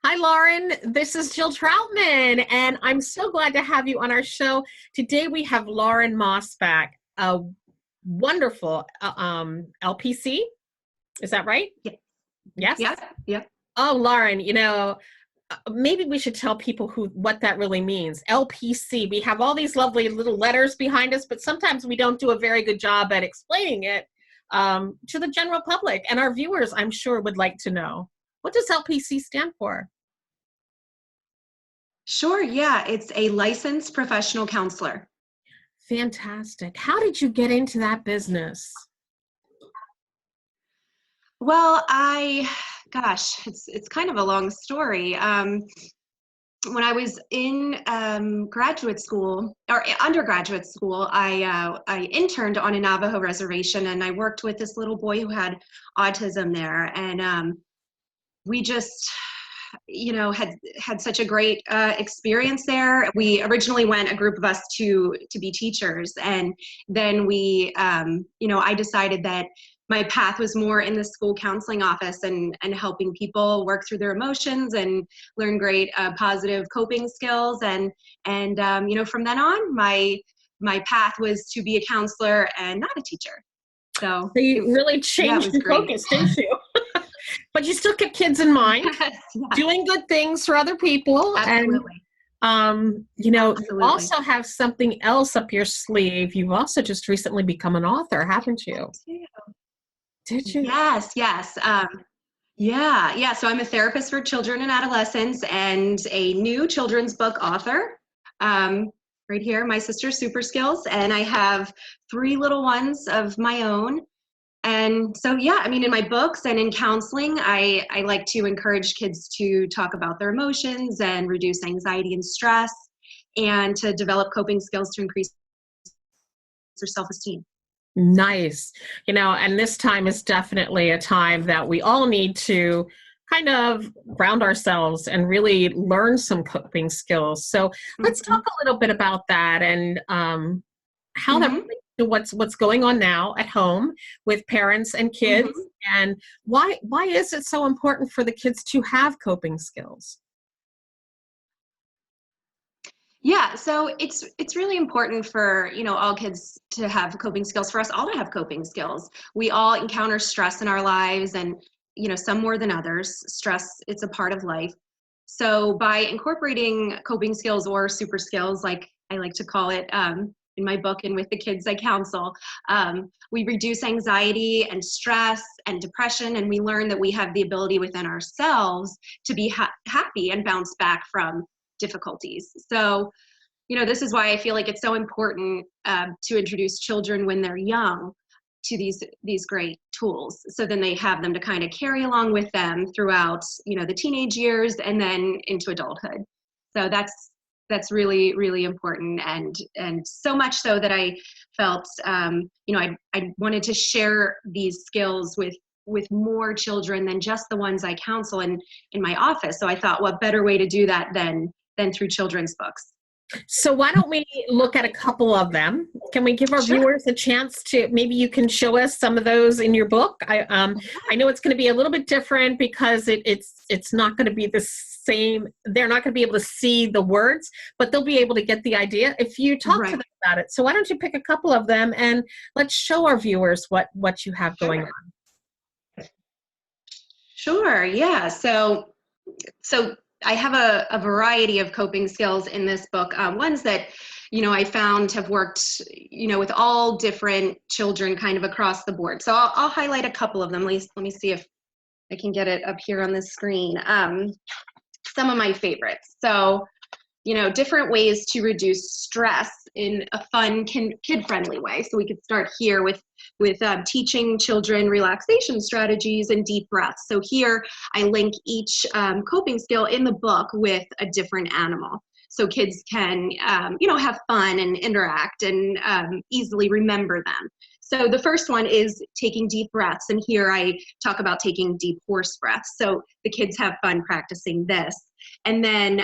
Hi, Lauren. This is Jill Troutman, and I'm so glad to have you on our show. Today we have Lauren Mosback, a wonderful LPC. Is that right? Yeah. Yes. Yeah. Yeah. Oh, Lauren, maybe we should tell people what that really means. LPC. We have all these lovely little letters behind us, but sometimes we don't do a very good job at explaining it to the general public. And our viewers, I'm sure, would like to know. What does LPC stand for? Sure. Yeah. It's a licensed professional counselor. Fantastic. How did you get into that business? Well, gosh, it's kind of a long story. When I was in graduate school or undergraduate school, I interned on a Navajo reservation, and I worked with this little boy who had autism there, and we just had such a great experience there. We originally went, a group of us, to be teachers, and then I decided that my path was more in the school counseling office and helping people work through their emotions and learn great positive coping skills, and from then on, my path was to be a counselor and not a teacher. So you really yeah, it changed was your great. focus, didn't you? But you still kept kids in mind, Yes, yeah, doing good things for other people. absolutely. You Absolutely. also have something else up your sleeve. You've also just recently become an author, haven't you? Did you? Yes, yes. Yeah, yeah. So I'm a therapist for children and adolescents and a new children's book author. Right here, My Sister's Super Skills, and I have 3 little ones of my own. And so, yeah, I mean, in my books and in counseling, I like to encourage kids to talk about their emotions and reduce anxiety and stress, and to develop coping skills to increase their self-esteem. Nice. And this time is definitely a time that we all need to kind of ground ourselves and really learn some coping skills. So let's talk Hmm. a little bit about that and how that Hmm. relates to what's going on now at home with parents and kids, Hmm. and why is it so important for the kids to have coping skills? Yeah, so it's really important for, all kids to have coping skills, for us all to have coping skills. We all encounter stress in our lives, and some more than others. Stress, it's a part of life. So by incorporating coping skills, or super skills, like I like to call it, in my book and with the kids I counsel, we reduce anxiety and stress and depression, and we learn that we have the ability within ourselves to be happy and bounce back from difficulties. So, this is why I feel like it's so important to introduce children when they're young to these great tools, so then they have them to kind of carry along with them throughout, the teenage years and then into adulthood. So that's really, really important, and so much so that I felt, I wanted to share these skills with more children than just the ones I counsel in my office. So I thought, what better way to do that than through children's books? So why don't we look at a couple of them? Can we give our Sure. viewers a chance to, maybe you can show us some of those in your book? I know it's going to be a little bit different because it's not going to be the same. They're not going to be able to see the words, but they'll be able to get the idea if you talk to Right. them about it. So why don't you pick a couple of them and let's show our viewers what you have going Sure. on. Sure. Yeah. So I have a variety of coping skills in this book. Ones that, I found have worked, with all different children kind of across the board. So I'll highlight a couple of them. At least let me see if I can get it up here on the screen. Some of my favorites. So, different ways to reduce stress in a fun, kid-friendly way. So we could start here with teaching children relaxation strategies and deep breaths. So here I link each coping skill in the book with a different animal, so kids can, have fun and interact and easily remember them. So the first one is taking deep breaths, and here I talk about taking deep horse breaths. So the kids have fun practicing this. And then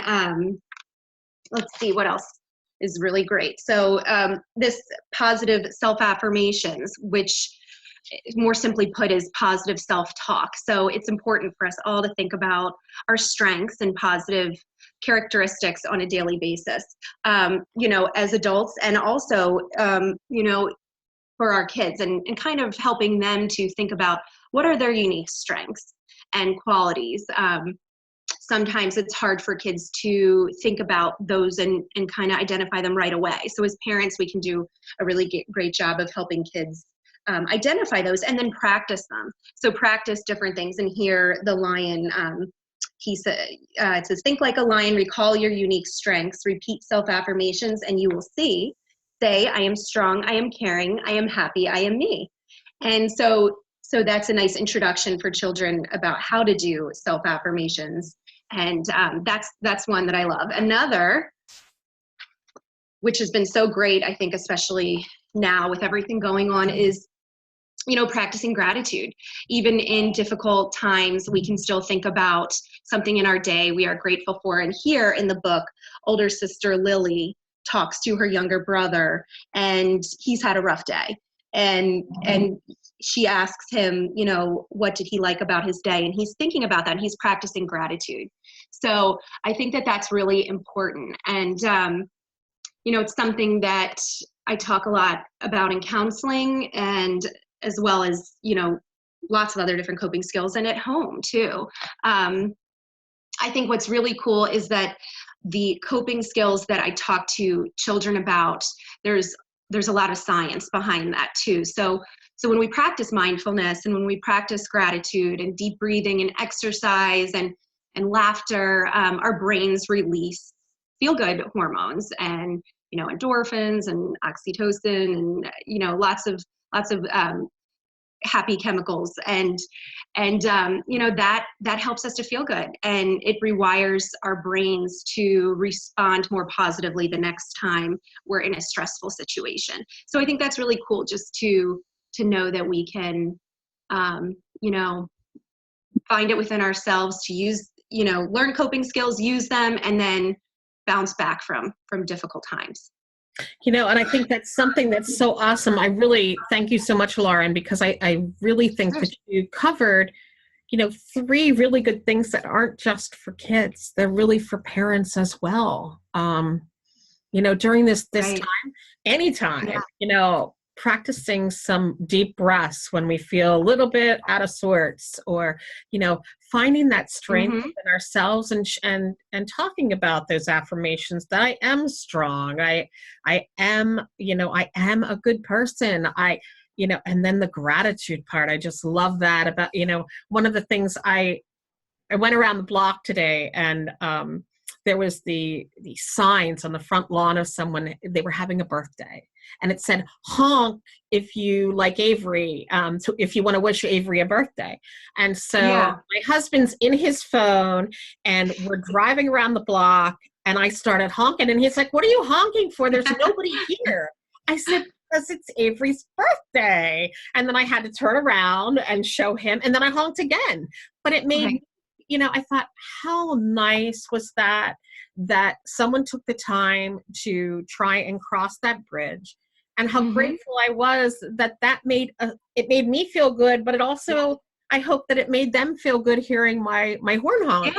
let's see what else is really great. So this positive self-affirmations, which more simply put, is positive self-talk. So it's important for us all to think about our strengths and positive characteristics on a daily basis, as adults, and also, for our kids, and kind of helping them to think about what are their unique strengths and qualities. Sometimes it's hard for kids to think about those and kind of identify them right away. So as parents, we can do a really great job of helping kids identify those and then practice them. So practice different things. And here the lion, he said, it says, think like a lion, recall your unique strengths, repeat self-affirmations, and you will see. Say, I am strong, I am caring, I am happy, I am me. And so that's a nice introduction for children about how to do self-affirmations. And that's one that I love. Another, which has been so great, I think, especially now with everything going on, is practicing gratitude. Even in difficult times, we can still think about something in our day we are grateful for. And here in the book, older sister Lily talks to her younger brother, and he's had a rough day. And she asks him, what did he like about his day? And he's thinking about that, and he's practicing gratitude. So I think that that's really important. And, it's something that I talk a lot about in counseling, and as well as, lots of other different coping skills, and at home too. I think what's really cool is that the coping skills that I talk to children about, there's a lot of science behind that too. So when we practice mindfulness, and when we practice gratitude and deep breathing and exercise and laughter, our brains release feel-good hormones, and endorphins and oxytocin, and lots of happy chemicals, and that helps us to feel good, and it rewires our brains to respond more positively the next time we're in a stressful situation. So I think that's really cool, just to know that we can find it within ourselves to use, learn coping skills, use them, and then bounce back from difficult times. And I think that's something that's so awesome. I really thank you so much, Lauren, because I really think that you covered, 3 really good things that aren't just for kids. They're really for parents as well. During this Right. time, anytime, practicing some deep breaths when we feel a little bit out of sorts, or, finding that strength within ourselves, and talking about those affirmations that I am strong. I am, I am a good person. And then the gratitude part, I just love that about, one of the things I went around the block today, and, there was the signs on the front lawn of someone. They were having a birthday, and it said, honk if you like Avery, if you want to wish Avery a birthday. And so my husband's in his phone, and we're driving around the block, and I started honking, and he's like, what are you honking for? There's nobody here. I said, because it's Avery's birthday. And then I had to turn around and show him, and then I honked again. But it made I thought, how nice was that someone took the time to try and cross that bridge, and how grateful I was that it made me feel good, but it also, I hope that it made them feel good hearing my horn honk.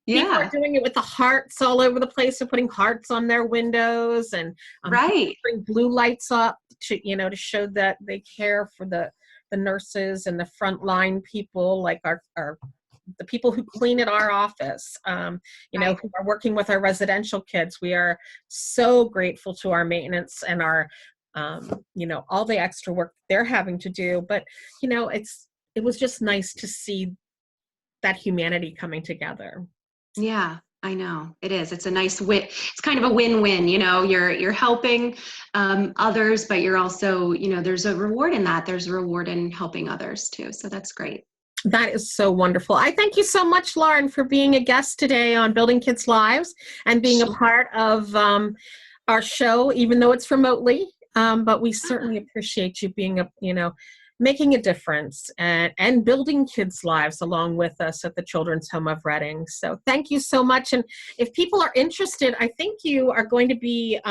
Yeah. People are doing it with the hearts all over the place. They're putting hearts on their windows, and bring blue lights up to, to show that they care for the nurses and the frontline people, like the people who clean at our office, who are working with our residential kids. We are so grateful to our maintenance and our, all the extra work they're having to do. But, it was just nice to see that humanity coming together. Yeah, I know. It is. It's a nice win. It's kind of a win-win, you're helping others, but you're also, there's a reward in that. There's a reward in helping others too. So that's great. That is so wonderful. I thank you so much, Lauren, for being a guest today on Building Kids' Lives, and being a part of our show, even though it's remotely. But we certainly appreciate you being making a difference and building kids' lives along with us at the Children's Home of Reading. So thank you so much. And if people are interested, I think you are going to be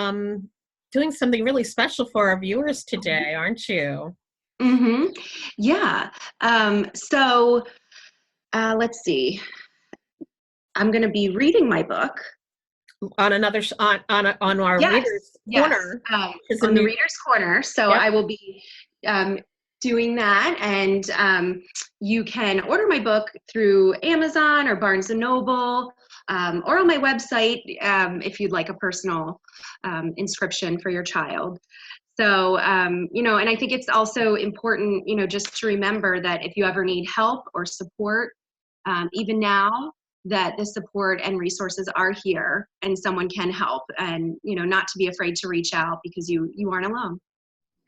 doing something really special for our viewers today, aren't you? Mm-hmm. Yeah. So let's see. I'm going to be reading my book. On another on our Yes, readers yes, corner, is a on the new. Reader's Corner. So Yep. I will be doing that, and you can order my book through Amazon or Barnes and Noble, or on my website if you'd like a personal inscription for your child. So, and I think it's also important, just to remember that if you ever need help or support, even now, that the support and resources are here and someone can help, and, not to be afraid to reach out because you aren't alone.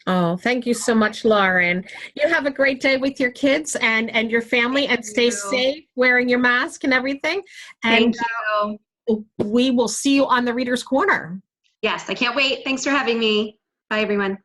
Oh, thank you so much, Lauren. You have a great day with your kids and your family, Thank and stay you. safe, wearing your mask and everything. And Thank you. we will see you on the Reader's Corner. Yes, I can't wait. Thanks for having me. Bye, everyone.